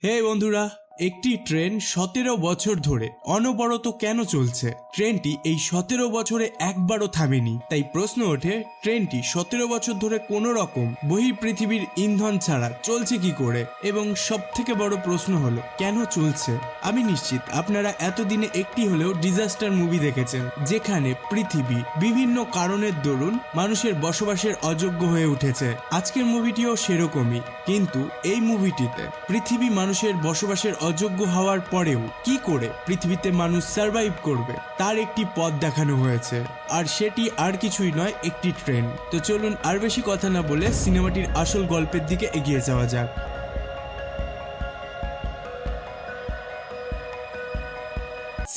হে বন্ধুরা, একটি ট্রেন 17 বছর ধরে অনবরত কেন চলছে? ট্রেনটি এই 17 বছরে একবারও থামেনি। তাই প্রশ্ন ওঠে, ট্রেনটি 17 বছর ধরে কোনো রকম বহিঃপৃথিবীর ইন্ধন ছাড়া চলছে কি করে? এবং সব থেকে বড় প্রশ্ন হলো, কেন চলছে? আমি নিশ্চিত আপনারা এতদিনে একটি হলেও ডিজাস্টার মুভি দেখেছেন, যেখানে পৃথিবী বিভিন্ন কারণের দরুন মানুষের বসবাসের অযোগ্য হয়ে উঠেছে। আজকের মুভিটিও সেরকমই, কিন্তু এই মুভিটিতে পৃথিবী মানুষের বসবাসের অযোগ্য হওয়ার পরেও কি করে পৃথিবীতে মানুষ সার্ভাইভ করবে তার একটি পথ দেখানো হয়েছে, আর সেটি আর কিছুই নয়, একটি ট্রেন। তো চলুন আর বেশি কথা না বলে সিনেমাটির আসল গল্পের দিকে এগিয়ে যাওয়া যাক।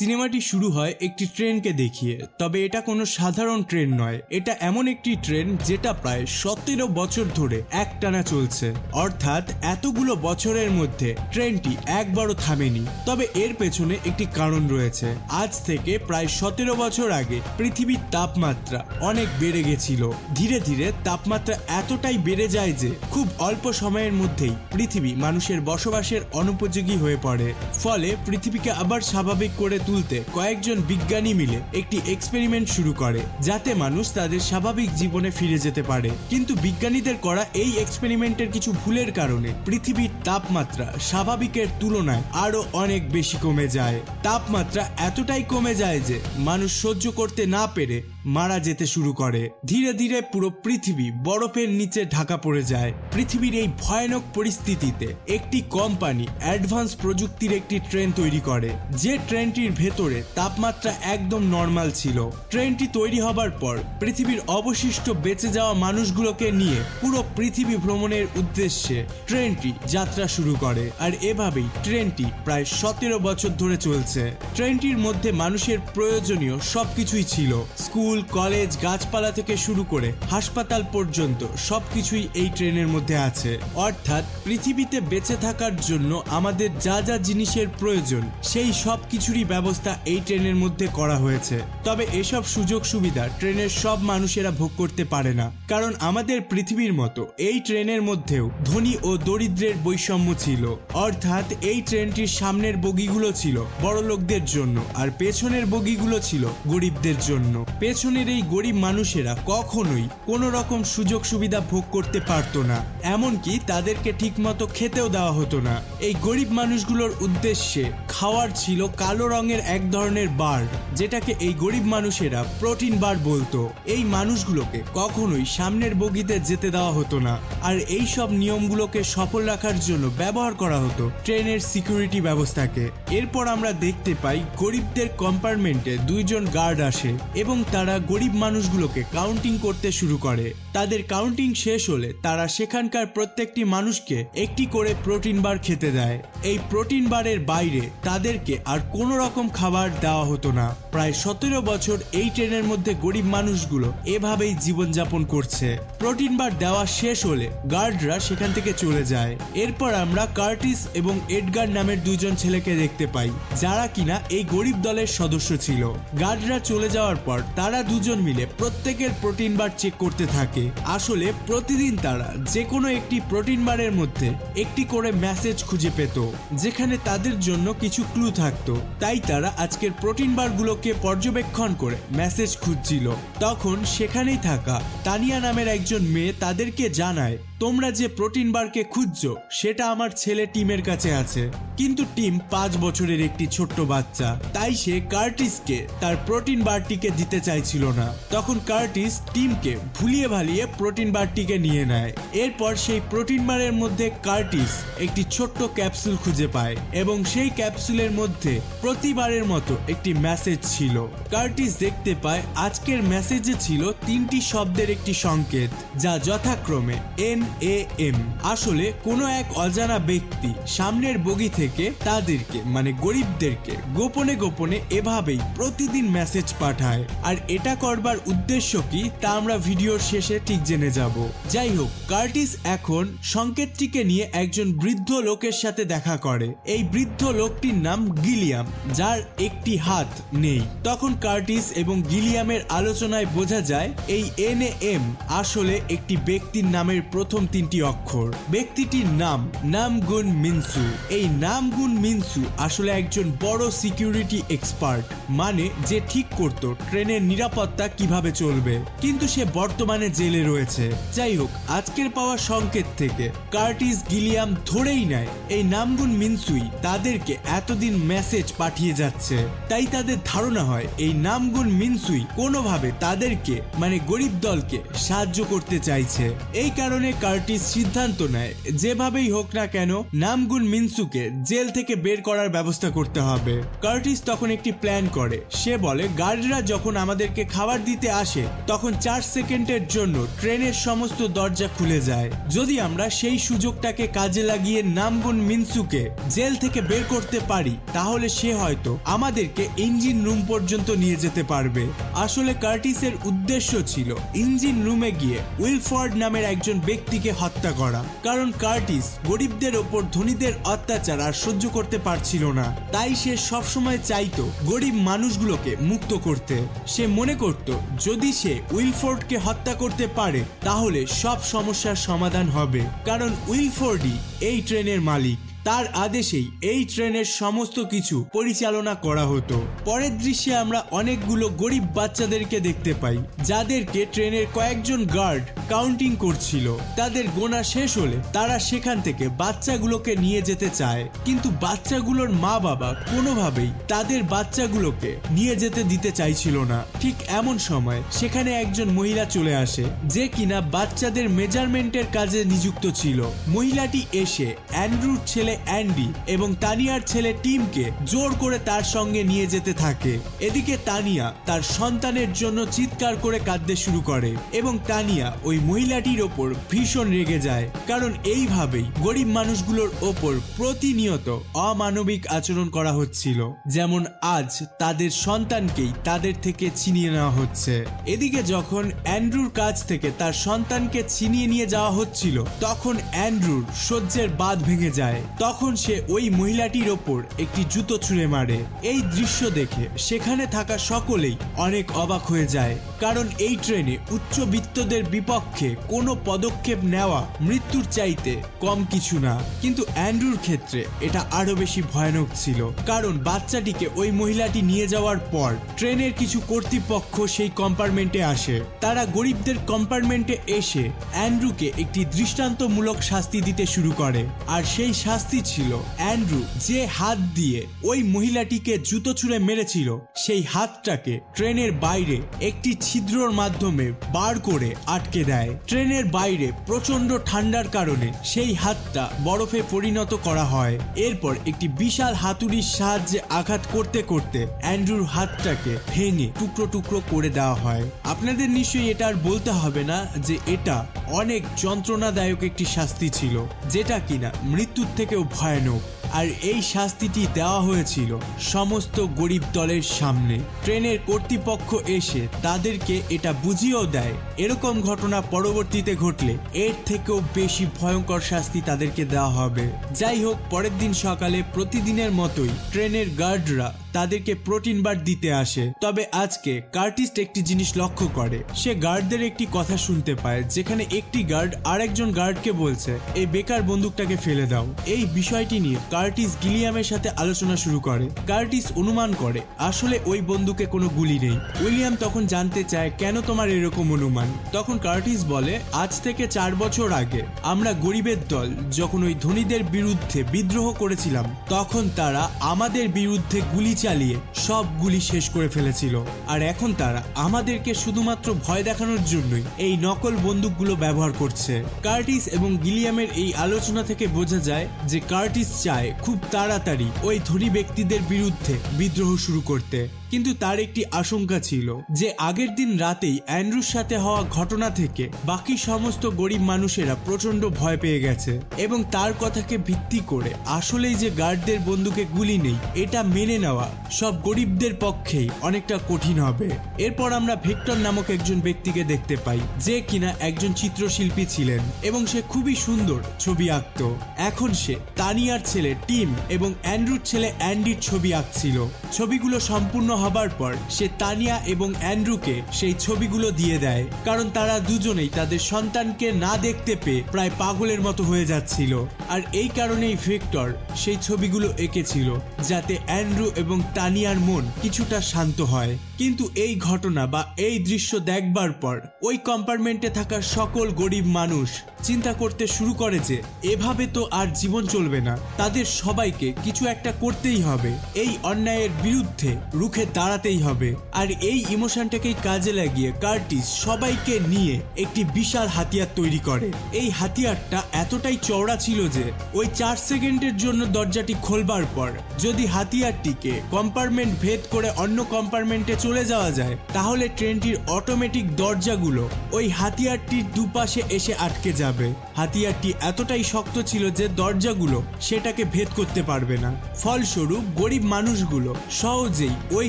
সিনেমাটি শুরু হয় একটি ট্রেনকে দেখিয়ে, তবে এটা কোনো সাধারণ ট্রেন নয়। এটা এমন একটি ট্রেন যেটা প্রায় 17 বছর ধরে একটানা চলছে, অর্থাৎ এতগুলো বছরের মধ্যে ট্রেনটি একবারও থামেনি। তবে এর পেছনে একটি কারণ রয়েছে। আজ থেকে প্রায় 17 বছর আগে পৃথিবীর তাপমাত্রা অনেক বেড়ে গেছিল। ধীরে ধীরে তাপমাত্রা এতটাই বেড়ে যায় যে খুব অল্প সময়ের মধ্যেই পৃথিবী মানুষের বসবাসের অনুপযোগী হয়ে পড়ে। ফলে পৃথিবীকে আবার স্বাভাবিক করে তুলতে কয়েকজন বিজ্ঞানী মিলে একটি এক্সপেরিমেন্ট শুরু করে, যাতে মানুষ তাদের স্বাভাবিক জীবনে ফিরে যেতে পারে। কিন্তু বিজ্ঞানীদের করা এই এক্সপেরিমেন্টের কিছু ভুলের কারণে পৃথিবীর তাপমাত্রা স্বাভাবিকের তুলনায় আরো অনেক বেশি কমে যায়। তাপমাত্রা এতটাই কমে যায় যে মানুষ সহ্য করতে না পেরে মারা যেতে শুরু করে। ধীরে ধীরে পুরো পৃথিবী বরফের নিচে ঢাকা পড়ে যায়। পৃথিবীর এই ভয়ানক পরিস্থিতিতে একটি কোম্পানি অ্যাডভান্স প্রযুক্তির একটি ট্রেন তৈরি করে, যে ট্রেনটির ভেতরে তাপমাত্রা একদম নর্মাল ছিল। ট্রেনটি তৈরি হবার পর পৃথিবীর অবশিষ্ট বেঁচে যাওয়া মানুষগুলোকে নিয়ে পুরো পৃথিবী ভ্রমণের উদ্দেশ্যে ট্রেনটি যাত্রা শুরু করে। আর এভাবেই ট্রেনটি প্রায় 17 বছর ধরে চলছে। ট্রেনটির মধ্যে মানুষের প্রয়োজনীয় সবকিছুই ছিল। স্কুল, কলেজ, গাছপালা থেকে শুরু করে হাসপাতাল পর্যন্ত সবকিছুই এই ট্রেনের মধ্যে আছে। অর্থাৎ পৃথিবীতে বেঁচে থাকার জন্য আমাদের যা যা জিনিসের প্রয়োজন সেই সব কিছুরই ব্যবস্থা এই ট্রেনের মধ্যে করা হয়েছে। তবে এসব সুযোগ সুবিধা ট্রেনের সব মানুষেরা ভোগ করতে পারে না, কারণ আমাদের পৃথিবীর মতো এই ট্রেনের মধ্যেও ধনী ও দরিদ্রের বৈষম্য ছিল। অর্থাৎ এই ট্রেনটির সামনের বগিগুলো ছিল বড়লোকদের জন্য, আর পেছনের বগিগুলো ছিল গরিবদের জন্য। পেছনের এই গরিব মানুষেরা কখনোই কোনো রকম সুযোগ সুবিধা ভোগ করতে পারতো না, এমনকি তাদেরকে ঠিকমতো খেতেও দেওয়া হতো না। এই গরিব মানুষগুলোর উদ্দেশ্যে খাওয়ার ছিল কালো রঙের এক ধরনের বার, যেটাকে এই গরিব মানুষেরা প্রোটিন বার বলতো। এই মানুষগুলোকে কখনোই সামনের বগিতে যেতে দেওয়া হতো না, আর এই সব নিয়মগুলোকে সফল রাখার জন্য ব্যবহার করা হতো ট্রেনের সিকিউরিটি ব্যবস্থাকে। এরপর আমরা দেখতে পাই গরিবদের কম্পার্টমেন্টে 2 জন গার্ড আসে এবং তারা গরিব মানুষগুলোকে কাউন্টিং করতে শুরু করে। তাদের কাউন্টিং শেষ হলে তারা সেখানকার প্রত্যেকটি মানুষকে একটি করে প্রোটিন বার খেতে দেয়। এই প্রোটিন বারের বাইরে তাদেরকে আর কোনো রকম খাবার দেওয়া হতো না। প্রায় 17 বছর এই ট্রেনের মধ্যে গরিব মানুষগুলো এভাবেই জীবনযাপন করছে। প্রোটিন বার দেওয়া শেষ হলে গার্ডরা সেখান থেকে চলে যায়। এরপর আমরা কার্টিস এবং এডগার নামের 2 জন ছেলেকে দেখতে পাই, যারা কিনা এই গরিব দলের সদস্য ছিল। গার্ডরা চলে যাওয়ার পর তারা 2 জন মিলে প্রত্যেকের প্রোটিন বার চেক করতে থাকে। আসলে প্রতিদিন তারা যে কোনো একটি প্রোটিন বারের মধ্যে একটি করে মেসেজ খুঁজে পেত, যেখানে তাদের জন্য কিছু ক্লু থাকতো। তাই তারা আজকের প্রোটিন বারগুলোকে পর্যবেক্ষণ করে মেসেজ খুঁজছিল। তখন সেখানেই থাকা তানিয়া নামের একজন মেয়ে তাদেরকে জানায়, তোমরা যে প্রোটিন বারকে খুঁজছো সেটা আমার ছেলে টিমের কাছে আছে। কিন্তু টিম 5 বছরের একটি ছোট্ট বাচ্চা, তাই সে কার্টিসকে তার প্রোটিন বারটিকে দিতে চাইছিল না। তখন কার্টিস টিমকে ভুলিয়ে ভালিয়ে প্রোটিন বারটিকে নিয়ে নেয়। এরপর সেই প্রোটিন বারের মধ্যে কার্টিস একটি ছোট্ট ক্যাপসুল খুঁজে পায়, এবং সেই ক্যাপসুলের মধ্যে প্রতিবারের মতো একটি মেসেজ ছিল। কার্টিস দেখতে পায় আজকের মেসেজে ছিল 3টি শব্দের একটি সংকেত, যা যথাক্রমে NAM। আসলে কোনো এক অজানা ব্যক্তি সামনের বগি থেকে তাদেরকে মানে গরিবদেরকে গোপনে গোপনে এভাবেই প্রতিদিন মেসেজ পাঠায়। আর এটা করবার উদ্দেশ্য কি তা আমরা ভিডিওর শেষে ঠিক জেনে যাব। যাই হোক, কার্টিস এখন সংকেতটিকে নিয়ে একজন বৃদ্ধ লোকের সাথে দেখা করে। এই বৃদ্ধ লোকটির নাম গিলিয়াম, যার একটি হাত নেই। তখন কার্টিস এবং গিলিয়ামের আলোচনায় বোঝা যায় এই NAM আসলে একটি ব্যক্তির নামের প্রথম প্রথম 3টি অক্ষর। ব্যক্তিটির নাম নামগুন মিনসু। এই নামগুন মিনসু আসলে একজন বড় সিকিউরিটি এক্সপার্ট, মানে যে ঠিক করত ট্রেনের নিরাপত্তা কিভাবে চলবে, কিন্তু সে বর্তমানে জেলে রয়েছে। যাই হোক, আজকের পাওয়া সংকেত থেকে কার্টিস গিলিয়াম ধরেই নেয় এই নামগুন মিনসুই তাদেরকে এতদিন মেসেজ পাঠিয়ে যাচ্ছে। তাই তাদের ধারণা হয় এই নামগুন মিনসুই কোনোভাবে তাদেরকে মানে গরিব দলকে সাহায্য করতে চাইছে। এই কারণে কার্টিস সিদ্ধান্ত নেয় যেভাবেই হোক না কেন নামগুন মিনসুকে জেল থেকে বের করার ব্যবস্থা করতে হবে। কার্টিস তখন একটি প্ল্যান করে। সে বলে, গার্ডরা যখন আমাদেরকে খাবার দিতে আসে তখন 4 সেকেন্ডের জন্য ট্রেনের সমস্ত দরজা খুলে যায়। যদি আমরা সেই সুযোগটাকে কাজে লাগিয়ে নামগুন মিনসুকে জেল থেকে বের করতে পারি তাহলে সে হয়তো আমাদেরকে ইঞ্জিন রুম পর্যন্ত নিয়ে যেতে পারবে। আসলে কার্টিসের উদ্দেশ্য ছিল ইঞ্জিন রুমে গিয়ে উইলফোর্ড নামের একজন ব্যক্তিকে হত্যা করা, কারণ কার্টিস গরিবদের ওপর ধনীদের অত্যাচার আর সহ্য করতে পারছিল না। তাই সে সবসময় চাইতো গরিব মানুষগুলোকে মুক্ত করতে। সে মনে করত যদি সে উইলফোর্ডকে হত্যা করতে পারে তাহলে সব সমস্যার সমাধান হবে, কারণ উইলফোর্ডই এই ট্রেনের মালিক। তার আদেশেই এই ট্রেনের সমস্ত কিছু পরিচালনা করা হতো। পরের দৃশ্যে আমরা অনেকগুলো গরিব বাচ্চাদেরকে দেখতে পাই, যাদেরকে ট্রেনের কয়েকজন গার্ড কাউন্টিং করছিল। তাদের গোনা শেষ হলে তারা সেখান থেকে বাচ্চাগুলোকে নিয়ে যেতে চায়, কিন্তু বাচ্চাগুলোর মা বাবা কোনোভাবেই তাদের বাচ্চাগুলোকে নিয়ে যেতে দিতে চাইছিল না। ঠিক এমন সময় সেখানে একজন মহিলা চলে আসে, যে কিনা বাচ্চাদের মেজারমেন্টের কাজে নিযুক্ত ছিল। মহিলাটি এসে অ্যান্ড্রুর ছেলে অ্যান্ডি এবং তানিয়ার ছেলে টিমকে জোর করে তার সঙ্গে নিয়ে যেতে থাকে। এদিকে তানিয়া তার সন্তানের জন্য চিৎকার করে কাঁদতে শুরু করে এবং তানিয়া ওই মহিলাটির ওপর ভীষণ রেগে যায়, কারণ এইভাবেই গরিব মানুষগুলোর ওপর প্রতিনিয়ত অমানবিক আচরণ করা হচ্ছিল, যেমন আজ তাদের সন্তানকেই তাদের থেকে ছিনিয়ে নেওয়া হচ্ছে। এদিকে যখন অ্যান্ড্রুর কাছ থেকে তার সন্তানকে ছিনিয়ে নিয়ে যাওয়া হচ্ছিল তখন অ্যান্ড্রুর সহ্যের বাঁধ ভেঙে যায়। তখন সে ওই মহিলাটির ওপর একটি জুতো ছুঁড়ে মারে। এই দৃশ্য দেখে সেখানে থাকা সকলেই অনেক অবাক হয়ে যায়, কারণ এই ট্রেনে উচ্চবিত্তদের বিপক্ষে কোনো পদক্ষেপ নেওয়া মৃত্যুর চাইতে কম কিছু না। কিন্তু অ্যান্ড্রুর ক্ষেত্রে এটা আরো বেশি ভয়ানক ছিল, কারণ বাচ্চাটিকে ওই মহিলাটি নিয়ে যাওয়ার পর ট্রেনের কিছু কর্তৃপক্ষ সেই কম্পার্টমেন্টে আসে। তারা গরিবদের কম্পার্টমেন্টে এসে অ্যান্ড্রুকে একটি দৃষ্টান্তমূলক শাস্তি দিতে শুরু করে। আর সেই শাস্তি ছিল অ্যান্ড্রু যে হাত দিয়ে ওই মহিলাটিকে জুতো ছুঁড়ে মেরেছিল সেই হাতটাকে ট্রেনের বাইরে একটি ছিদ্রর মাধ্যমে বার করে আটকে দেয়। ট্রেনের বাইরে প্রচন্ড ঠান্ডার কারণে সেই হাতটা বরফে পরিণত করা হয়। এরপর একটি বিশাল হাতুড়ির সাহায্যে আঘাত করতে করতে অ্যান্ড্রুর হাতটাকে ভেঙে টুকরো টুকরো করে দেওয়া হয়। আপনাদের নিশ্চয়ই এটা আর বলতে হবে না যে এটা অনেক যন্ত্রণাদায়ক একটি শাস্তি ছিল, যেটা কিনা মৃত্যুর থেকেও ভয়ানক। আর এই শাস্তিটি দেওয়া হয়েছিল সমস্ত গরিব দলের সামনে। ট্রেনের কর্তৃপক্ষ এসে তাদেরকে এটা বুঝিয়েও দেয় এরকম ঘটনা পরবর্তীতে ঘটলে এর থেকেও বেশি ভয়ঙ্কর শাস্তি তাদেরকে দেওয়া হবে। যাই হোক, পরের দিন সকালে প্রতিদিনের মতোই ট্রেনের গার্ডরা তাদেরকে প্রোটিন বার দিতে আসে। তবে আজকে কার্টিস একটি জিনিস লক্ষ্য করে। সে গার্ডদের একটি কথা শুনতে পায়, যেখানে একটি গার্ড আরেকজন গার্ডকে বলছে এই বেকার বন্দুকটাকে ফেলে দাও। এই বিষয়টি নিয়ে কার্টিস গিলিয়ামের সাথে আলোচনা শুরু করে। কার্টিস অনুমান করে আসলে ওই বন্দুকে কোনো গুলি নেই। উইলিয়াম তখন জানতে চায় কেন তোমার এরকম অনুমান। তখন কার্টিস বলে, আজ থেকে 4 বছর আগে আমরা গরিবের দল যখন ওই ধনীদের বিরুদ্ধে বিদ্রোহ করেছিলাম তখন তারা আমাদের বিরুদ্ধে গুলি চালিয়ে সব গুলি শেষ করে ফেলেছিল, আর এখন তারা আমাদেরকে শুধুমাত্র ভয় দেখানোর জন্যই এই নকল বন্দুকগুলো ব্যবহার করছে। কার্টিস এবং গিলিয়ামের এই আলোচনা থেকে বোঝা যায় যে কার্টিস চায় খুব তাড়াতাড়ি ওই ধনী ব্যক্তিদের বিরুদ্ধে বিদ্রোহ শুরু করতে, কিন্তু তার একটি আশঙ্কা ছিল যে আগের দিন রাতেই অ্যান্ড্রুর সাথে হওয়া ঘটনা থেকে বাকি সমস্ত গরিব মানুষেরা প্রচন্ড ভয় পেয়ে গেছে এবং তার কথাকে ভিত্তি করে আসলেই যে গার্ডদের বন্দুকে গুলি নেই এটা মেনে নেওয়া সব গরিবদের পক্ষেই অনেকটা কঠিন হবে। এরপর আমরা ভিক্টর নামক একজন ব্যক্তিকে দেখতে পাই, যে কিনা একজন চিত্রশিল্পী ছিলেন এবং সে খুবই সুন্দর ছবি আঁকতো। এখন সে তানিয়ার ছেলে টিম এবং অ্যান্ড্রুর ছেলে অ্যান্ডির ছবি আঁকছিল। ছবিগুলো সম্পূর্ণ হবার পর সে তানিয়া এবং অ্যান্ড্রুকে সেই ছবিগুলো দিয়ে দেয়, কারণ তারা দুজনেই তাদের সন্তানকে না দেখতে পেয়ে প্রায় পাগলের মতো হয়ে যাচ্ছিল। আর এই কারণেই ভিক্টর সেই ছবিগুলো এঁকেছিল, যাতে অ্যান্ড্রু এবং তানিয়ার মন কিছুটা শান্ত হয়। কিন্তু এই ঘটনা বা এই দৃশ্য দেখবার পর ওই কম্পার্টমেন্টে থাকা সকল গরিব মানুষ চিন্তা করতে শুরু করে যে এভাবে তো আর জীবন চলবে না, তাদের সবাইকে কিছু একটা করতেই হবে, এই অন্যায়ের বিরুদ্ধে রুখে দাঁড়াতেই হবে। আর এই ইমোশনটাকেই কাজে লাগিয়ে কার্টিস সবাইকে নিয়ে একটি বিশাল হাতিয়ার তৈরি করে। এই হাতিয়ারটা এতটাই চওড়া ছিল যে ওই 4 সেকেন্ডের জন্য দরজাটি খোলবার পর যদি হাতিয়ারটিকে কম্পার্টমেন্ট ভেদ করে অন্য কম্পার্টমেন্টে চলে যাওয়া যায়, তাহলে ট্রেনটির অটোমেটিক দরজাগুলো ওই হাতিয়ারটির দুপাশে এসে আটকে যাবে। হাতিয়ারটি এতটাই শক্ত ছিল যে দরজাগুলো সেটাকে ভেদ করতে পারবে না। ফলস্বরূপ গরিব মানুষগুলো সহজেই ওই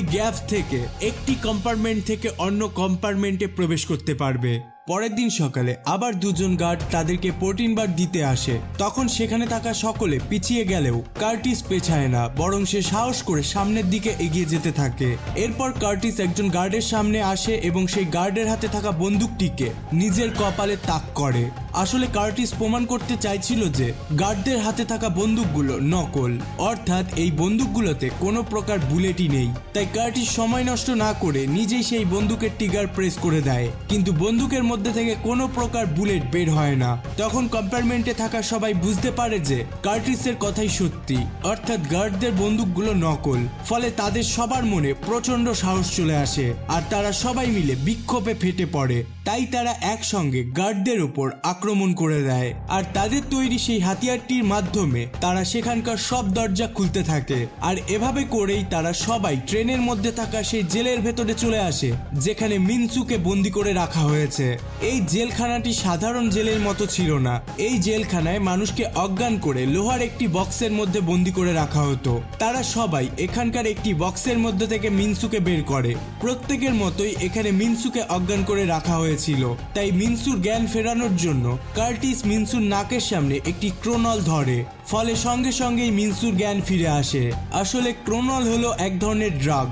গ্যাপ থেকে একটি কম্পার্টমেন্ট থেকে অন্য কম্পার্টমেন্টে প্রবেশ করতে পারবে। পরের দিন সকালে আবার দুজন গার্ড তাদেরকে প্রোটিন বার দিতে আসে। তখন সেখানে থাকা সকলে পিছিয়ে গেলেও কার্টিস পেছায় না, বরং সে সাহস করে সামনের দিকে এগিয়ে যেতে থাকে। এরপর কার্টিস একজন গার্ডের সামনে আসে এবং সেই গার্ডের হাতে থাকা বন্দুকটিকে নিজের কপালে তাক করে। আসলে কার্টিস প্রমাণ করতে চাইছিল যে গার্ডদের হাতে থাকা বন্দুকগুলো নকল, অর্থাৎ এই বন্দুকগুলোতে কোনো প্রকার বুলেটই নেই। তাই কার্টিস সময় নষ্ট না করে নিজেই সেই বন্দুকের ট্রিগার প্রেস করে দেয়, কিন্তু বন্দুকের মধ্যে থেকে কোনো প্রকার বুলেট বের হয় না। তখন কম্পার্টমেন্টে থাকা সবাই বুঝতে পারে যে কার্টিসের কথাই সত্যি, অর্থাৎ গার্ডদের বন্দুকগুলো নকল। ফলে তাদের সবার মনে প্রচন্ড সাহস চলে আসে আর তারা সবাই মিলে বিক্ষোভে ফেটে পড়ে। তাই তারা একসঙ্গে গার্ডদের উপর আক্রমণ করে দেয় আর তাদের তৈরি সেই হাতিয়ারটির মাধ্যমে তারা সেখানকার সব দরজা খুলতে থাকে। আর এভাবে করেই তারা সবাই ট্রেনের মধ্যে থাকা সেই জেলের ভেতরে চলে আসে, যেখানে মিনসুকে বন্দি করে রাখা হয়েছে। এই জেলখানাটি সাধারণ জেলের মতো ছিল না। এই জেলখানায় মানুষকে অজ্ঞান করে লোহার একটি বক্সের মধ্যে বন্দি করে রাখা হতো। তারা সবাই এখানকার একটি বক্সের মধ্যে থেকে মিনসুকে বের করে। প্রত্যেকের মতোই এখানে মিনসুকে অজ্ঞান করে রাখা হয়েছিল। তাই মিনসুর জ্ঞান ফেরানোর জন্য কার্টিস মিনসুর নাকের সামনে একটি ক্রোনল ধরে, ফলে সঙ্গে সঙ্গেই মিনসুর জ্ঞান ফিরে আসে। আসলে ক্রোনল হলো এক ধরনের ড্রাগ।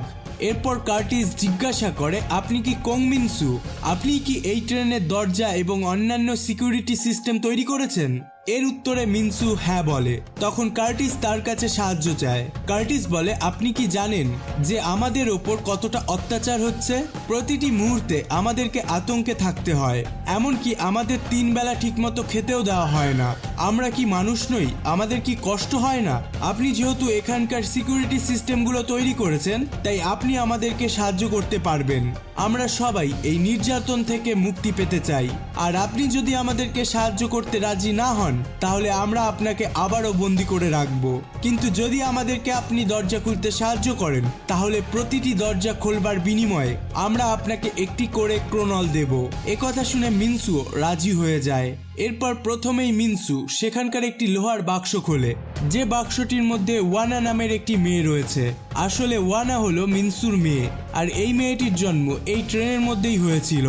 এরপর কার্টিস জিজ্ঞাসা করে, আপনি কি কোং মিনসু? আপনি কি এই ট্রেনের দরজা এবং অন্যান্য সিকিউরিটি সিস্টেম তৈরি করেছেন? এর উত্তরে মিনসু হ্যাঁ বলে। তখন কার্টিস তার কাছে সাহায্য চায়। কার্টিস বলে, আপনি কি জানেন যে আমাদের ওপর কতটা অত্যাচার হচ্ছে? প্রতিটি মুহূর্তে আমাদেরকে আতঙ্কে থাকতে হয়, এমনকি আমাদের 3 বেলা ঠিকমতো খেতেও দেওয়া হয় না। আমরা কি মানুষ নই? আমাদের কি কষ্ট হয় না? আপনি যেহেতু এখানকার সিকিউরিটি সিস্টেমগুলো তৈরি করেছেন, তাই আপনি আমাদেরকে সাহায্য করতে পারবেন। আমরা সবাই এই নির্যাতন থেকে মুক্তি পেতে চাই, আর আপনি যদি আমাদেরকে সাহায্য করতে রাজি না হন, তাহলে আমরা আপনাকে আবারও বন্দি করে রাখবো। কিন্তু যদি আমাদেরকে আপনি দরজা খুলতে সাহায্য করেন, তাহলে প্রতিটি দরজা খোলবার বিনিময়ে আমরা আপনাকে একটি করে ক্রোনল দেব। একথা শুনে মিনসু রাজি হয়ে যায়। এরপর প্রথমেই মিনসু সেখানকার একটি লোহার বাক্স খোলে, যে বাক্সটির মধ্যে ওয়ানা নামের একটি মেয়ে রয়েছে। আসলে ওয়ানা হলো মিনসুর মেয়ে, আর এই মেয়েটির জন্ম এই ট্রেনের মধ্যেই হয়েছিল।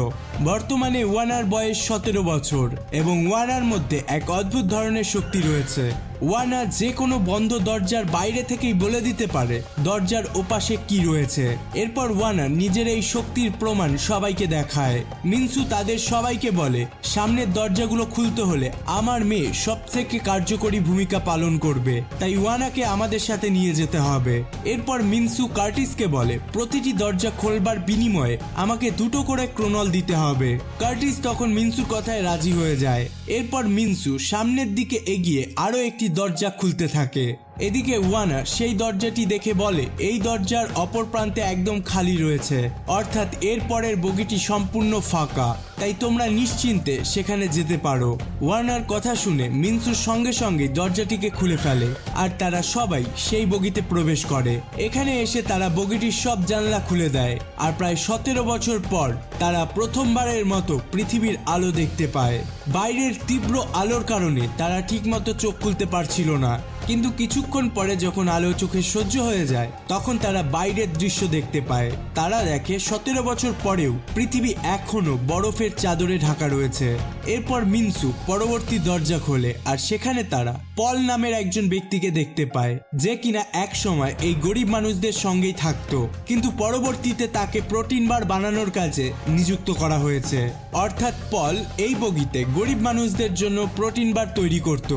বর্তমানে ওয়ানার বয়স 17 বছর এবং ওয়ানার মধ্যে এক অদ্ভুত ধরনের শক্তি রয়েছে। ওয়ানা যে কোনো বন্ধ দরজার বাইরে থেকেই বলে দিতে পারে দরজার ওপাশে কি রয়েছে। এরপর ওয়ানা নিজের এই শক্তির প্রমাণ সবাইকে দেখায়। মিনসু তাদের সবাইকে বলে, সামনের দরজাগুলো খুলতে হলে আমার মেয়ে সবথেকে কার্যকরী ভূমিকা পালন করবে, তাই ওয়ানাকে আমাদের সাথে নিয়ে যেতে হবে। এরপর মিনসু কার্টিসকে বলে, প্রতিটি দরজা খোলবার বিনিময়ে আমাকে 2টো করে ক্রোনল দিতে হবে। কার্টিস তখন মিনসুর কথায় রাজি হয়ে যায়। এরপর মিনসু সামনের দিকে এগিয়ে আরো একটি দরজা খুলতে থাকে। এদিকে ওয়ানা সেই দরজাটি দেখে বলে, এই দরজার অপর প্রান্তে একদম খালি রয়েছে, অর্থাৎ এর পরের বগিটি সম্পূর্ণ ফাঁকা, তাই তোমরা নিশ্চিন্তে সেখানে যেতে পারো। ওয়ানার কথা শুনে মিনসুর সঙ্গে সঙ্গে দরজাটিকে খুলে ফেলে আর তারা সবাই সেই বগিতে প্রবেশ করে। এখানে এসে তারা বগিটির সব জানলা খুলে দেয় আর প্রায় 17 বছর পর তারা প্রথমবারের মতো পৃথিবীর আলো দেখতে পায়। বাইরের তীব্র আলোর কারণে তারা ঠিকমতো চোখ খুলতে পারছিল না, কিন্তু কিছুক্ষণ পরে যখন আলো চোখে সহ্য হয়ে যায় তখন তারা বাইরের দৃশ্য দেখতে পায়। তারা দেখে 17 বছর পরেও পৃথিবী এখনো বরফের চাদরে ঢাকা রয়েছে। এরপর মিনসু পরবর্তী দরজা খোলে আর সেখানে তারা পল নামের একজন ব্যক্তিকে দেখতে পায়, যে কিনা এক সময় এই গরিব মানুষদের সঙ্গেই থাকতো, কিন্তু পরবর্তীতে তাকে প্রোটিন বার বানানোর কাজে নিযুক্ত করা হয়েছে। অর্থাৎ পল এই বগিতে গরিব মানুষদের জন্য প্রোটিন বার তৈরি করত।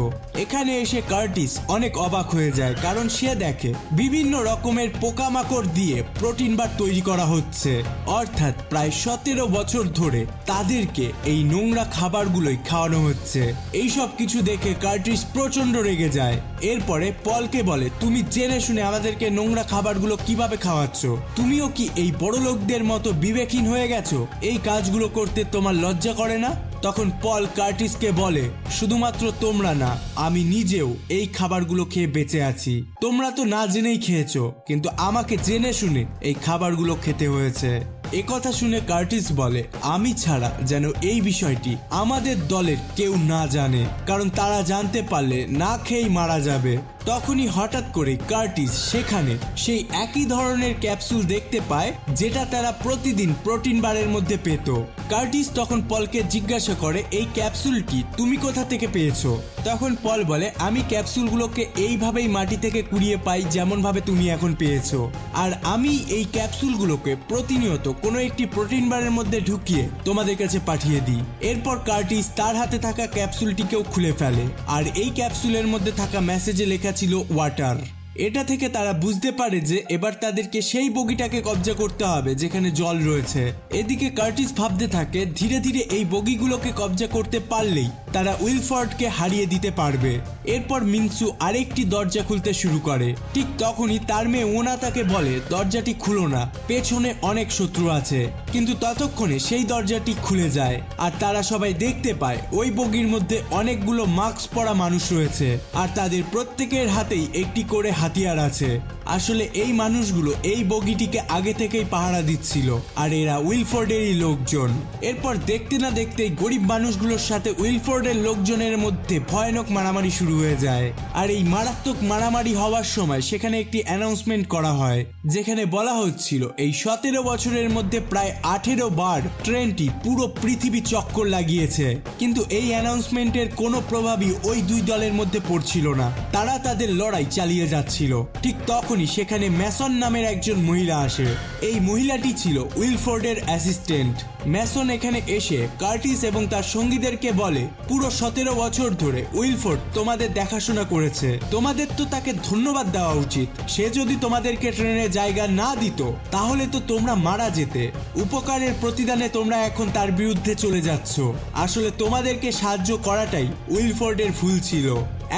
এখানে এসে কার্টিস অনেক অবাক হয়ে যায়, কারণ সে দেখে বিভিন্ন রকমের পোকামাকড় দিয়ে প্রোটিন বার তৈরি করা হচ্ছে। অর্থাৎ প্রায় 17 বছর ধরে তাদেরকে এই নোংরা খাবারগুলোই খাওয়ানো হচ্ছে। এই সব কিছু দেখে কার্টিস প্রচন্ড রেগে যায়। এরপরে পলকে বলে, তুমি জেনে শুনে আমাদেরকে নোংরা খাবারগুলো কিভাবে খাওয়াচ্ছ? তুমিও কি এই বড় লোকদের মতো বিবেকহীন হয়ে গেছো? এই কাজগুলো করতে তোমার লজ্জা করে না? তখন পল কার্টিসকে বলে, শুধুমাত্র তোমরা না, আমি নিজেও এই খাবারগুলো খেয়ে বেঁচে আছি। তোমরা তো না জেনেই খেয়েছো, কিন্তু আমাকে জেনে শুনে এই খাবারগুলো খেতে হয়েছে। একথা শুনে কার্টিস বলে, আমি ছাড়া যেন এই বিষয়টি আমাদের দলের কেউ না জানে, কারণ তারা জানতে পারলে না খেয়েই মারা যাবে। তখনই হঠাৎ করে কার্টিস সেখানে সেই একই ধরনের ক্যাপসুল দেখতে পায় যেটা তারা প্রতিদিন প্রোটিন বারের মধ্যে পেত। কার্টিস তখন পলকে জিজ্ঞাসা করে, এই ক্যাপসুলটি তুমি কোথা থেকে পেয়েছো? তখন পল বলে, আমি ক্যাপসুলগুলোকে এইভাবেই মাটি থেকে কুড়িয়ে পাই যেমন ভাবে তুমি এখন পেয়েছো, আর আমি এই ক্যাপসুলগুলোকে প্রতিনিয়ত কোনো একটি প্রোটিন বারের মধ্যে ঢুকিয়ে তোমাদের কাছে পাঠিয়ে দিই। এরপর কার্টিস তার হাতে থাকা ক্যাপসুলটিকেও খুলে ফেলে, আর এই ক্যাপসুলের মধ্যে থাকা মেসেজে লেখা ছিল ওয়াটার। এটা থেকে তারা বুঝতে পারে যে এবার তাদেরকে সেই বগিটাকে কবজা করতে হবে যেখানে জল রয়েছে। এদিকে কার্টিস ভাবতে থাকে, ধীরে ধীরে এই বগিগুলোকে কবজা করতে পারলেই তারা উইলফর্ডকে হারিয়ে দিতে পারবে। এরপর মিনসু আরেকটি দরজা খুলতে শুরু করে। ঠিক তখনই তার মেয়ে ওনা তাকে বলে, দরজাটি খুলো না, পেছনে অনেক শত্রু আছে। কিন্তু ততক্ষণে সেই দরজাটি খুলে যায় আর তারা সবাই দেখতে পায় ওই বগির মধ্যে অনেকগুলো মাস্ক পরা মানুষ রয়েছে, আর তাদের প্রত্যেকের হাতেই একটি করে হাতিয়ার আছে। আসলে এই মানুষগুলো এই বগিটিকে আগে থেকেই পাহারা দিচ্ছিল, আর এরা উইলফোর্ডেরই লোকজন। এরপর দেখতে না দেখতেই গরিব মানুষগুলোর সাথে উইলফোর্ডের লোকজনের মধ্যে ভয়ানক মারামারি শুরু হয়ে যায়। আর এই মারাত্মক মারামারি হওয়ার সময় সেখানে একটি অ্যানাউন্সমেন্ট করা হয়, যেখানে বলা হচ্ছিল এই 17 বছরের মধ্যে প্রায় 18 বার ট্রেনটি পুরো পৃথিবী চক্কর লাগিয়েছে। কিন্তু এই অ্যানাউন্সমেন্টের কোনো প্রভাবই ওই দুই দলের মধ্যে পড়ছিল না, তারা তাদের লড়াই চালিয়ে যাচ্ছিল। ঠিক তখনই সেখানে ম্যাসন নামের একজন মহিলা আসে। এই মহিলাটি ছিল উইলফোর্ডের অ্যাসিস্ট্যান্ট। ম্যাসন এখানে এসে কার্টিস এবং তার সঙ্গীদেরকে বলে, পুরো 17 বছর ধরে উইলফোর্ড তোমাদের দেখাশোনা করেছে, তোমাদের তো তাকে ধন্যবাদ দেওয়া উচিত। সে যদি তোমাদেরকে ট্রেনে জায়গা না দিত তাহলে তো তোমরা মারা যেতে। উপকারের প্রতিদানে তোমরা এখন তার বিরুদ্ধে চলে যাচ্ছ। আসলে তোমাদেরকে সাহায্য করাটাই উইলফোর্ডের ভুল ছিল।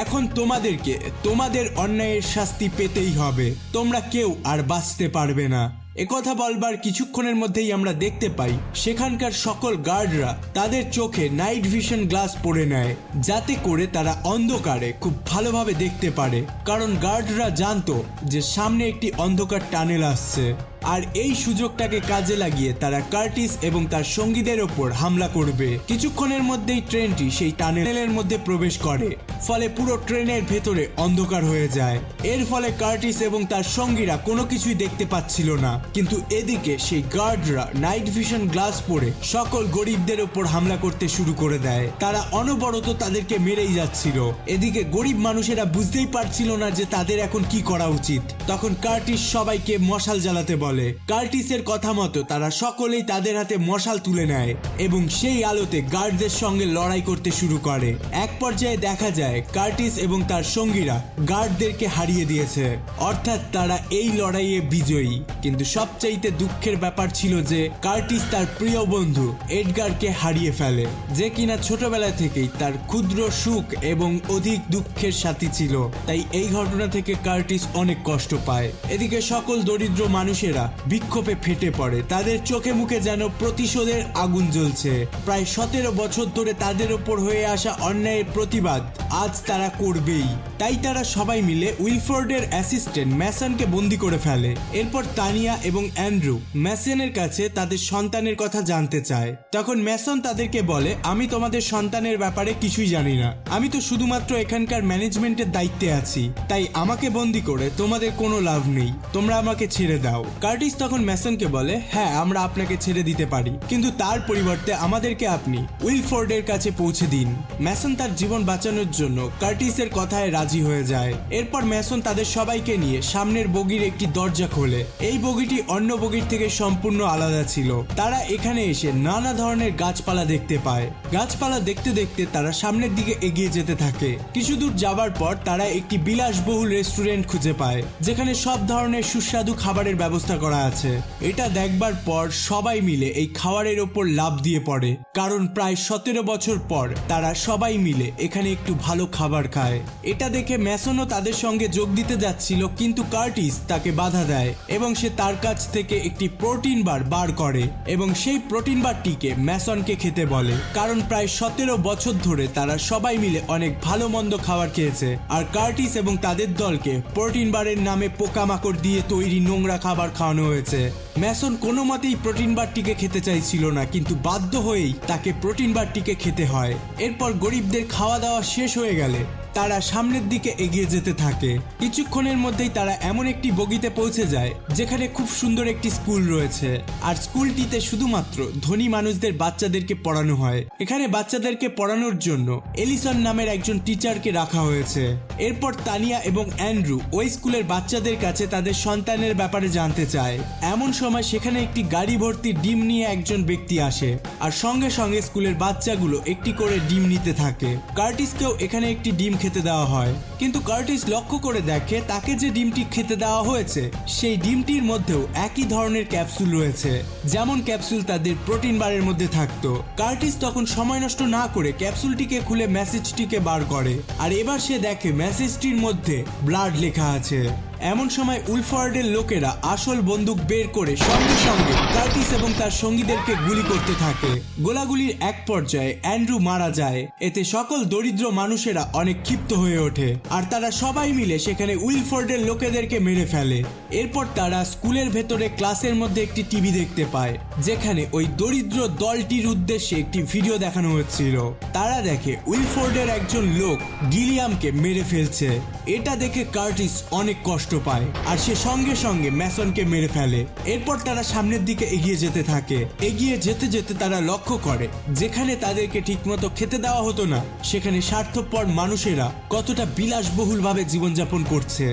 এখন তোমাদেরকে তোমাদের অন্যায়ের শাস্তি পেতেই হবে, তোমরা কেউ আর বাঁচতে পারবে না। একথা বলবার কিছুক্ষণের মধ্যেই আমরা দেখতে পাই সেখানকার সকল গার্ডরা তাদের চোখে নাইট ভিশন গ্লাস পরে নেয়, যাতে করে তারা অন্ধকারে খুব ভালোভাবে দেখতে পারে, কারণ গার্ডরা জানতো যে সামনে একটি অন্ধকার টানেল আসছে। আর এই সুযোগটাকে কাজে লাগিয়ে তারা কার্টিস এবং তার সঙ্গীদের ওপর হামলা করবে। কিছুক্ষণের মধ্যেই ট্রেনটি সেই টানেলের মধ্যে প্রবেশ করে, ফলে পুরো ট্রেনের ভেতরে অন্ধকার হয়ে যায়। এর ফলে কার্টিস এবং তার সঙ্গীরা কোনো কিছুই দেখতে পাচ্ছিল না। কিন্তু এদিকে সেই গার্ডরা নাইট ভিশন গ্লাস পরে সকল গরিবদের ওপর হামলা করতে শুরু করে দেয়। তারা অনবরত তাদেরকে মেরেই যাচ্ছিল। এদিকে গরিব মানুষেরা বুঝতেই পারছিল না যে তাদের এখন কি করা উচিত। তখন কার্টিস সবাইকে মশাল জ্বালাতে বলে। কার্টিসের কথা মতো তারা সকলেই তাদের হাতে মশাল তুলে নেয় এবং সেই আলোতে গার্ডদের সঙ্গে লড়াই করতে শুরু করে। এক পর্যায়ে দেখা যায় কার্টিস এবং তার সঙ্গীরা গার্ডদেরকে হারিয়ে দিয়েছে, অর্থাৎ তারা এই লড়াইয়ে বিজয়ী। কিন্তু সবচাইতে দুঃখের ব্যাপার ছিল যে কার্টিস তার প্রিয় বন্ধু এডগারকে হারিয়ে ফেলে, যে কিনা ছোটবেলা থেকেই তার ক্ষুদ্র সুখ এবং অধিক দুঃখের সাথী ছিল। তাই এই ঘটনা থেকে কার্টিস অনেক কষ্ট পায়। এদিকে সকল দরিদ্র মানুষেরা বিক্ষোভে ফেটে পড়ে। তাদের চোখে মুখে যেন প্রতিশোধের আগুন জ্বলছে। প্রায় 17 বছর ধরে তাদের ওপর হয়ে আসা অন্যায়ের প্রতিবাদ আজ তারা করবেই। তাই তারা সবাই মিলে উইলফোর্ডের অ্যাসিস্ট্যান্ট ম্যাসনকে বন্দি করে ফেলে। এরপর তানিয়া এবং অ্যান্ড্রু ম্যাসনের কাছে তাদের সন্তানের কথা জানতে চায়। তখন ম্যাসন তাদেরকে বলে, আমি তোমাদের সন্তানের ব্যাপারে কিছুই জানি না, আমি তো শুধুমাত্র এখানকার ম্যানেজমেন্টের দায়িত্বে আছি, তাই আমাকে বন্দি করে তোমাদের কোনো লাভ নেই, তোমরা আমাকে ছেড়ে দাও। কার্টিস তখন ম্যাসনকে বলে, হ্যাঁ আমরা আপনাকে ছেড়ে দিতে পারি, কিন্তু তার পরিবর্তে আমাদেরকে আপনি উইলফোর্ডের কাছে পৌঁছে দিন। ম্যাসন তার জীবন বাঁচানোর জন্য কার্টিসের কথায় রাজি হয়ে যায়। এরপর ম্যাসন তাদের সবাইকে নিয়ে সামনের বগির একটি দরজা খোলে। এই বগিটি অন্য বগির থেকে সম্পূর্ণ আলাদা ছিল। তারা এখানে এসে নানা ধরনের গাছপালা দেখতে পায়। গাছপালা দেখতে দেখতে তারা সামনের দিকে এগিয়ে যেতে থাকে। কিছু দূর যাবার পর তারা একটি বিলাসবহুল রেস্টুরেন্ট খুঁজে পায়, যেখানে সব ধরনের সুস্বাদু খাবারের ব্যবস্থা করা আছে। এটা দেখবার পর সবাই মিলে এই খাবারের ওপর লাফ দিয়ে পড়ে, কারণ প্রায় 17 বছর পর তারা সবাই মিলে এখানে একটু ভালো খাবার খায়। এটা দেখে ম্যাসনও তাদের সঙ্গে যোগ দিতে যাচ্ছিল, কিন্তু কার্টিস তাকে বাধা দেয় এবং সে তার কাছ থেকে একটি প্রোটিন বার বার করে এবং সেই প্রোটিন বারটিকে ম্যাসনকে খেতে বলে, কারণ প্রায় 17 বছর ধরে তারা সবাই মিলে অনেক ভালো মন্দ খাবার খেয়েছে, আর কার্টিস এবং তাদের দলকে প্রোটিন বারের নামে পোকামাকড় দিয়ে তৈরি নোংরা খাবার খাওয়ানো হয়েছে। ম্যাসন কোনো মতেই প্রোটিন বারটিকে খেতে চাইছিল না, কিন্তু বাধ্য হয়েই তাকে প্রোটিন বারটিকে খেতে হয়। এরপর গরিবদের খাওয়া দাওয়া শেষ হয়ে গেলে তারা সামনের দিকে এগিয়ে যেতে থাকে। কিছুক্ষণের মধ্যেই তারা এমন একটি বগিতে পৌঁছে যায় যেখানে খুব সুন্দর একটি স্কুল রয়েছে, আর স্কুলটিতে শুধুমাত্র ধনী মানুষদের বাচ্চাদেরকে পড়ানো হয়। এখানে বাচ্চাদেরকে পড়ানোর জন্য এলিসন নামের একজন টিচারকে রাখা হয়েছে। এরপর তানিয়া এবং অ্যান্ড্রু ওই স্কুলের বাচ্চাদের কাছে তাদের সন্তানের ব্যাপারে জানতে চায়। এমন সময় সেখানে একটি গাড়ি ভর্তি ডিম নিয়ে একজন ব্যক্তি আসে, আর সঙ্গে সঙ্গে স্কুলের বাচ্চাগুলো একটি করে ডিম নিতে থাকে। কার্টিসকেও এখানে একটি ডিম খেতে দেওয়া হয়, কিন্তু কার্টিস লক্ষ্য করে দেখে তাকে যে ডিমটি খেতে দেওয়া হয়েছে সেই ডিমটির মধ্যেও একই ধরনের ক্যাপসুল রয়েছে, যেমন ক্যাপসুল তাদের প্রোটিন বারের মধ্যে থাকতো। কার্টিস তখন সময় নষ্ট না করে ক্যাপসুলটিকে খুলে মেসেজটিকে বার করে, আর এবার সে দেখে মেসেজটির মধ্যে ব্লাড লেখা আছে। এমন সময় উইলফোর্ডের লোকেরা আসল বন্দুক বের করে সঙ্গে সঙ্গে কার্টিস এবং তার সঙ্গীদেরকে গুলি করতে থাকে। গোলাগুলির এক পর্যায়ে অ্যান্ড্রু মারা যায়। এতে সকল দরিদ্র মানুষেরা অনেক ক্ষিপ্ত হয়ে ওঠে, আর তারা সবাই মিলে সেখানে উইলফোর্ডের লোকেদেরকে মেরে ফেলে। এরপর তারা স্কুলের ভেতরে ক্লাসের মধ্যে একটি টিভি দেখতে পায়, যেখানে ওই দরিদ্র দলটির উদ্দেশ্যে একটি ভিডিও দেখানো হচ্ছিল। তারা দেখে উইলফোর্ডের একজন লোক গিলিয়ামকে মেরে ফেলছে। এটা দেখে কার্টিস অনেক কষ্ট পায়, আর সে সঙ্গে সঙ্গে ম্যাসনকে মেরে ফেলে। এরপর তারা সামনের দিকে এগিয়ে যেতে থাকে। এগিয়ে যেতে যেতে তারা লক্ষ্য করে যেখানে তাদেরকে ঠিকমতো খেতে দেওয়া হতো না, সেখানে স্বার্থপর মানুষেরা কতটা বিলাসবহুল ভাবে জীবনযাপন করছে।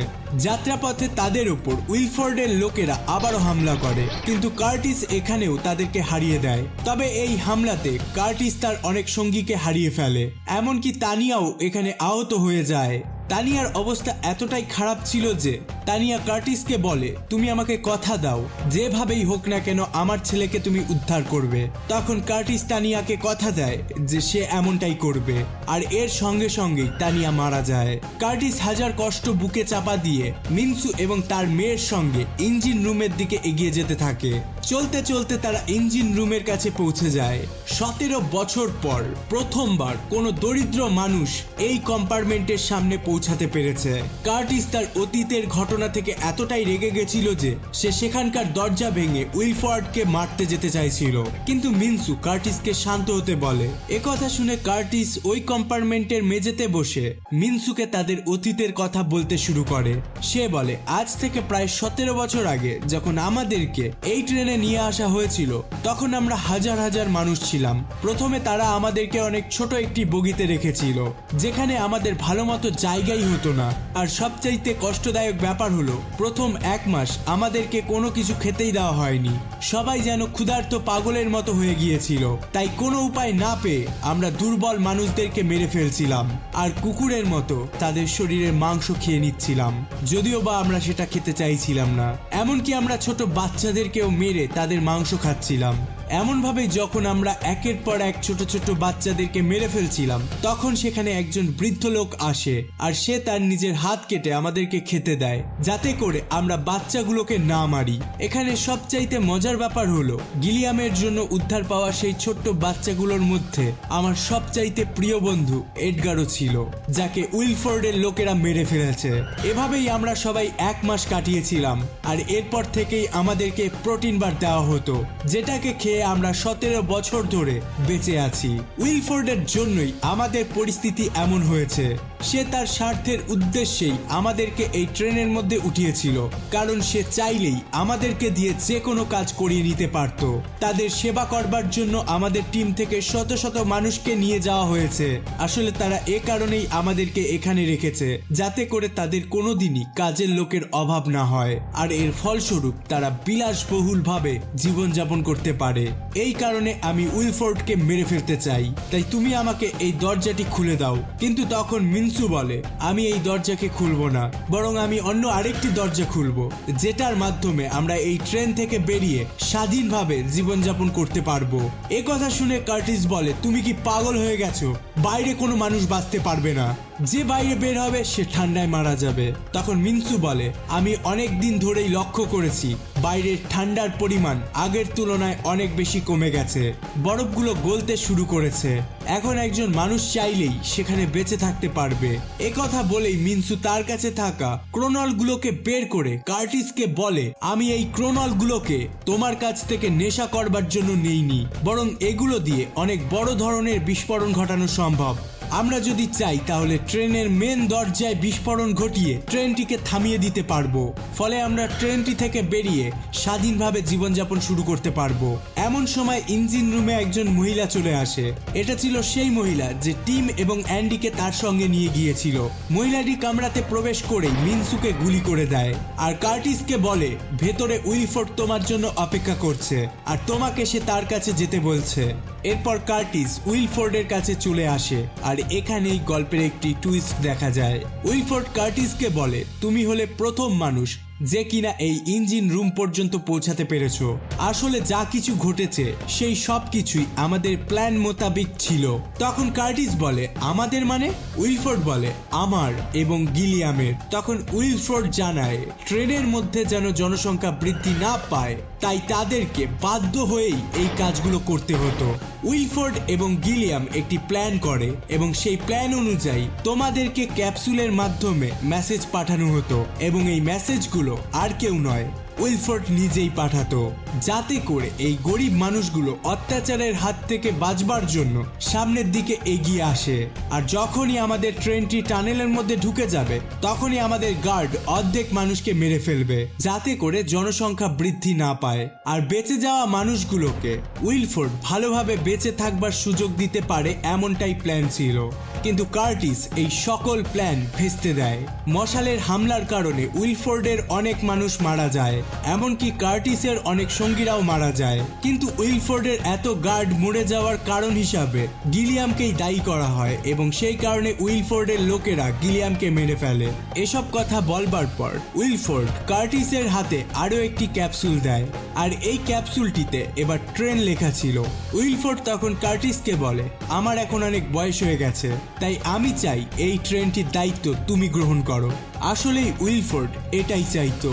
যাত্রাপথে তাদের উপর উইলফোর্ডের লোকেরা আবারও হামলা করে, কিন্তু কার্টিস এখানেও তাদেরকে হারিয়ে দেয়। তবে এই হামলাতে কার্টিস তার অনেক সঙ্গীকে হারিয়ে ফেলে, এমনকি তানিয়াও এখানে আহত হয়ে যায়। তানিয়ার অবস্থা এতটাই খারাপ ছিল যে তানিয়া কার্টিসকে বলে, তুমি আমাকে কথা দাও, যেভাবেই হোক না কেন আমার ছেলেকে তুমি উদ্ধার করবে। তখন কার্টিস তানিয়াকে কথা দেয় যে সে এমনটাই করবে, আর এর সঙ্গে সঙ্গেই তানিয়া মারা যায়। কার্টিস হাজার কষ্ট বুকে চাপা দিয়ে মিনসু এবং তার মেয়ের সঙ্গে ইঞ্জিন রুমের দিকে এগিয়ে যেতে থাকে। চলতে চলতে তারা ইঞ্জিন রুমের কাছে পৌঁছে যায়। 17 বছর পর প্রথমবার কোনো দরিদ্র মানুষ এই কম্পার্টমেন্টের সামনে পৌঁছাতে পেরেছে। কার্টিস তার অতীতের ঘটনা থেকে এতটাই রেগে গেছিল যে সে সেখানকার দরজা ভেঙে উইলফোর্ডকে মারতে যেতে চাইছিল, কিন্তু মিনসু কার্টিসকে শান্ত হতে বলে। একথা শুনে কার্টিস ওই কম্পার্টমেন্টের মেঝেতে বসে মিনসুকে তাদের অতীতের কথা বলতে শুরু করে। সে বলে, আজ থেকে প্রায় 17 বছর আগে যখন আমাদেরকে এই ট্রেনে নিয়ে আসা হয়েছিল, তখন আমরা হাজার হাজার মানুষ ছিলাম। প্রথমে তারা আমাদেরকে অনেক ছোট একটি বগিতে রেখেছিল, যেখানে আমাদের ভালো মতো জায়গাই হতো না। আর সবচাইতে কষ্টদায়ক ব্যাপার হলো, প্রথম 1 মাস আমাদেরকে কোনো কিছু খেতেই দেওয়া হয়নি। সবাই যেন ক্ষুধার্ত পাগলের মতো হয়ে গিয়েছিল, তাই কোনো উপায় না পেয়ে আমরা দুর্বল মানুষদেরকে মেরে ফেলছিলাম, আর কুকুরের মতো তাদের শরীরের মাংস খেয়ে নিচ্ছিলাম, যদিও বা আমরা সেটা খেতে চাইছিলাম না। এমনকি আমরা ছোট বাচ্চাদেরকেও মেরে তাদের মাংস খাচ্ছিলাম। এমনভাবে যখন আমরা একের পর এক ছোট ছোট বাচ্চাদেরকে মেরে ফেলছিলাম, তখন সেখানে একজন বৃদ্ধ লোক আসে আর সে তার নিজের হাত কেটে আমাদেরকে খেতে দেয়, যাতে করে আমরা বাচ্চাগুলোকে না মারি। এখানে সবচাইতে মজার ব্যাপার হলো গিলিয়ামের জন্য উদ্ধার পাওয়া সেই ছোট্ট বাচ্চাগুলোর মধ্যে আমার সবচাইতে প্রিয় বন্ধু এডগারও ছিল, যাকে উইলফোর্ডের লোকেরা মেরে ফেলেছে। এভাবেই আমরা সবাই 1 মাস কাটিয়েছিলাম, আর এরপর থেকেই আমাদেরকে প্রোটিন বার দেওয়া হতো, যেটাকে খেয়ে আমরা 17 বছর ধরে বেঁচে আছি। উইলফোর্ডের জন্যই আমাদের পরিস্থিতি এমন হয়েছে। সে তার স্বার্থের উদ্দেশ্যেই আমাদেরকে এই ট্রেনের মধ্যে উঠিয়েছিল, কারণ সে চাইলেই আমাদেরকে দিয়ে যে কোনো কাজ করিয়ে নিতে পারত। তাদের সেবা করবার জন্য আমাদের টিম থেকে শত শত মানুষকে নিয়ে যাওয়া হয়েছে। আসলে তারা এ কারণেই আমাদেরকে এখানে রেখেছে, যাতে করে তাদের কোনোদিনই কাজের লোকের অভাব না হয়, আর এর ফলস্বরূপ তারা বিলাসবহুলভাবে জীবনযাপন করতে পারে। এই কারণে আমি উইলফোর্ডকে মেরে ফেলতে চাই, তাই তুমি আমাকে এই দরজাটি খুলে দাও। কিন্তু তখন মিনসু বলে, আমি এই দরজাকে খুলবো না, বরং আমি অন্য আরেকটি দরজা খুলবো, যেটার মাধ্যমে আমরা এই ট্রেন থেকে বেরিয়ে স্বাধীনভাবে জীবনযাপন করতে পারবো। এ কথা শুনে কার্টিস বলে, তুমি কি পাগল হয়ে গেছো? বাইরে কোনো মানুষ বাঁচতে পারবে না, যে বাইরে বের হবে সে ঠান্ডায় মারা যাবে। তখন মিনসু বলে, আমি অনেক দিন ধরেই লক্ষ্য করেছি বাইরের ঠান্ডার পরিমাণ আগের তুলনায় অনেক বেশি কমে গেছে, বরফগুলো গলতে শুরু করেছে। এখন একজন মানুষ চাইলেই সেখানে বেঁচে থাকতে পারবে। এ কথা বলেই মিনসু তার কাছে থাকা ক্রোনলগুলোকে বের করে কার্টিসকে বলে, আমি এই ক্রোনলগুলোকে তোমার কাছ থেকে নেশা করবার জন্য নেইনি, বরং এগুলো দিয়ে অনেক বড় ধরনের বিস্ফোরণ ঘটানো সম্ভব। আমরা যদি চাই তাহলে ট্রেনের মেন দরজায় বিস্ফোরণ ঘটিয়ে ট্রেনটিকে থামিয়ে দিতে পারবো, ফলে আমরা ট্রেনটি থেকে বেরিয়ে স্বাধীনভাবে জীবনযাপন শুরু করতে পারবো। এমন সময় ইঞ্জিন রুমে একজন মহিলা চলে আসে। এটা ছিল সেই মহিলা যে টিম এবং অ্যান্ডিকে তার সঙ্গে নিয়ে গিয়েছিল। মহিলাটি কামরাতে প্রবেশ করেই মিনসুকে গুলি করে দেয়, আর কার্টিসকে বলে, ভেতরে উইলফোর্ড তোমার জন্য অপেক্ষা করছে, আর তোমাকে সে তার কাছে যেতে বলছে। এরপর কার্টিস উইলফোর্ডের কাছে চলে আসে, আর এখানেই গল্পের একটি টুইস্ট দেখা যায়। উইলফোর্ড কার্টিসকে বলে, তুমি হলে প্রথম মানুষ যে কিনা এই ইঞ্জিন রুম পর্যন্ত পৌঁছাতে পেরেছো। আসলে যা কিছু ঘটেছে সেই সব কিছুই আমাদের প্ল্যান মোতাবেক ছিল। তখন কার্টিস বলে, আমাদের মানে? উইলফোর্ড বলে, আমার এবং গিলিয়ামের। তখন উইলফোর্ড জানায়, ট্রেনের মধ্যে যেন জনসংখ্যা বৃদ্ধি না পায়, তাই তাদেরকে বাধ্য হয়েই এই কাজগুলো করতে হতো। উইলফোর্ড এবং গিলিয়াম একটি প্ল্যান করে, এবং সেই প্ল্যান অনুযায়ী তোমাদেরকে ক্যাপসুলের মাধ্যমে মেসেজ পাঠানো হতো, এবং এই মেসেজগুলো আর কেউ নয়, উইলফোর্ড নিজেই পাঠাতো, যাতে করে এই গরিব মানুষগুলো অত্যাচারের হাত থেকে বাঁচবার জন্য সামনের দিকে এগিয়ে আসে। আর যখনই আমাদের ট্রেনটি টানেলের মধ্যে ঢুকে যাবে, তখনই আমাদের গার্ড অর্ধেক মানুষকে মেরে ফেলবে, যাতে করে জনসংখ্যা বৃদ্ধি না পায়। আর বেঁচে যাওয়া মানুষগুলোকে উইলফোর্ড ভালোভাবে বেঁচে থাকবার সুযোগ দিতে পারে, এমনটাই প্ল্যান ছিল। কিন্তু কার্টিস এই সকল প্ল্যান ভেস্তে দেয়। মশালের হামলার কারণে উইলফোর্ডের অনেক মানুষ মারা যায়, এমনকি কার্টিসের অনেক সঙ্গীরাও মারা যায়। কিন্তু উইলফোর্ডের এত গার্ড মরে যাওয়ার কারণ হিসাবে গিলিয়ামকেই দায়ী করা হয়, এবং সেই কারণে উইলফোর্ডের লোকেরা গিলিয়ামকে মেরে ফেলে। এসব কথা বলবার পর উইলফোর্ড কার্টিসের হাতে আরও একটি ক্যাপসুল দেয়, আর এই ক্যাপসুলটিতে এবার ট্রেন লেখা ছিল। উইলফোর্ড তখন কার্টিসকে বলে, আমার এখন অনেক বয়স হয়ে গেছে, তাই আমি চাই এই ট্রেনটির দায়িত্ব তুমি গ্রহণ করো। আসলেই উইলফোর্ড এটাই চাইতো।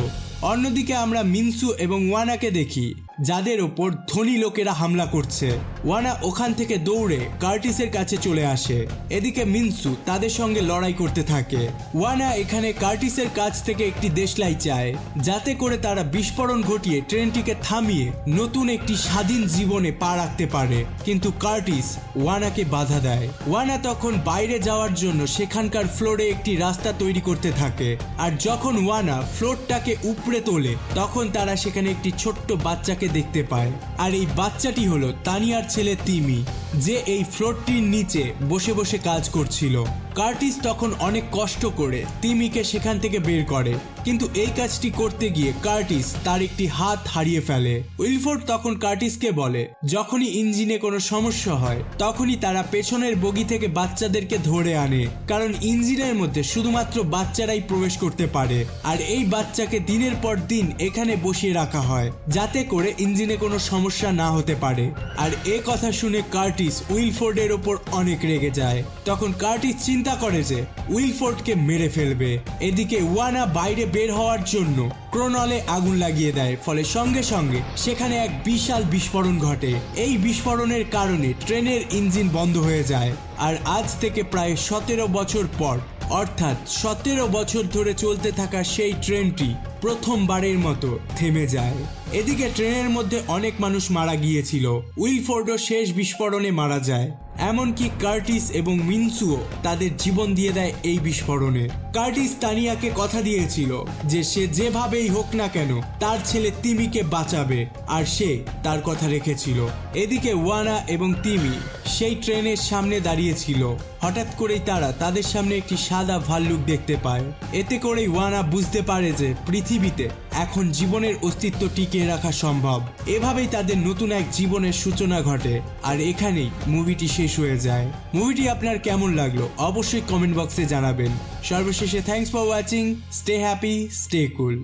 অন্যদিকে আমরা মিনসু এবং ওয়ানাকে দেখি, যাদের ওপর ধনী লোকেরা হামলা করছে। ওয়ানা ওখান থেকে দৌড়ে কার্টিসের কাছে চলে আসে। এদিকে মিনসু তাদের সঙ্গে লড়াই করতে থাকে। ওয়ানা এখানে কার্টিসের কাছ থেকে একটি দেশলাই চায়, যাতে করে তারা বিস্ফোরণ ঘটিয়ে ট্রেনটিকে থামিয়ে নতুন একটি স্বাধীন জীবনে পা রাখতে পারে। কিন্তু কার্টিস ওয়ানাকে বাধা দেয়। ওয়ানা তখন বাইরে যাওয়ার জন্য সেখানকার ফ্লোরে একটি রাস্তা তৈরি করতে থাকে, আর যখন ওয়ানা ফ্লোরটাকে উপড়ে তোলে, তখন তারা সেখানে একটি ছোট্ট বাচ্চাকে দেখতে পায়। আর এই বাচ্চাটি হলো তানিয়ার ছেলে তিমি। যে এই ফ্লোরটির নিচে বসে বসে কাজ করছিল। কার্টিস তখন অনেক কষ্ট করে তিমিকে সেখান থেকে বের করে, কিন্তু এই কাজটি করতে গিয়ে কার্টিস তার একটি হাত হারিয়ে ফেলে। উইলফোর্ড তখন কার্টিসকে বলে যখনই ইঞ্জিনে কোনো সমস্যা হয় তখনই তারা পেছনের বগি থেকে বাচ্চাদেরকে ধরে আনে, কারণ ইঞ্জিনের মধ্যে শুধুমাত্র বাচ্চারাই প্রবেশ করতে পারে, আর এই বাচ্চাকে দিনের পর দিন এখানে বসিয়ে রাখা হয় যাতে করে ইঞ্জিনে কোনো সমস্যা না হতে পারে। আর এ কথা শুনে কার্টিস উইলফোর্ডের ওপর অনেক রেগে যায়। তখন কার্টিস চিন্তা করে যে উইলফোর্ডকে মেরে ফেলবে। এদিকে ওয়ানা বাইরে বের হওয়ার জন্য ক্রোনলে আগুন লাগিয়ে দেয়, ফলে সঙ্গে সঙ্গে সেখানে এক বিশাল বিস্ফোরণ ঘটে। এই বিস্ফোরণের কারণে ট্রেনের ইঞ্জিন বন্ধ হয়ে যায়। আর আজ থেকে প্রায় 17 বছর পর, অর্থাৎ 17 বছর ধরে চলতে থাকা সেই ট্রেনটি প্রথমবারের মতো থেমে যায়। এদিকে ট্রেনের মধ্যে অনেক মানুষ মারা গিয়েছিল। উইলফোর্ডও শেষ বিস্ফোরণে মারা যায়, এমনকি কার্টিস এবং মিনসুও তাদের জীবন দিয়ে দেয় এই বিস্ফোরণে। কার্টিস তানিয়াকে কথা দিয়েছিল যে সে যেভাবেই হোক না কেন তার ছেলে তিমিকে বাঁচাবে, আর সে তার কথা রেখেছিল। এদিকে ওয়ানা এবং তিমি সেই ট্রেনের সামনে দাঁড়িয়েছিল। হঠাৎ করেই তারা তাদের সামনে একটি সাদা ভাল্লুক দেখতে পায়। এতে করেই ওয়ানা বুঝতে পারে যে পৃথিবীতে এখন জীবনের অস্তিত্ব টিকিয়ে রাখা সম্ভব। এভাবেই তাদের নতুন এক জীবনের সূচনা ঘটে, আর এখানেই মুভিটি শেষ হয়ে যায়। মুভিটি আপনার কেমন লাগলো অবশ্যই কমেন্ট বক্সে জানাবেন। সর্বশেষে thanks for watching, stay happy, stay cool.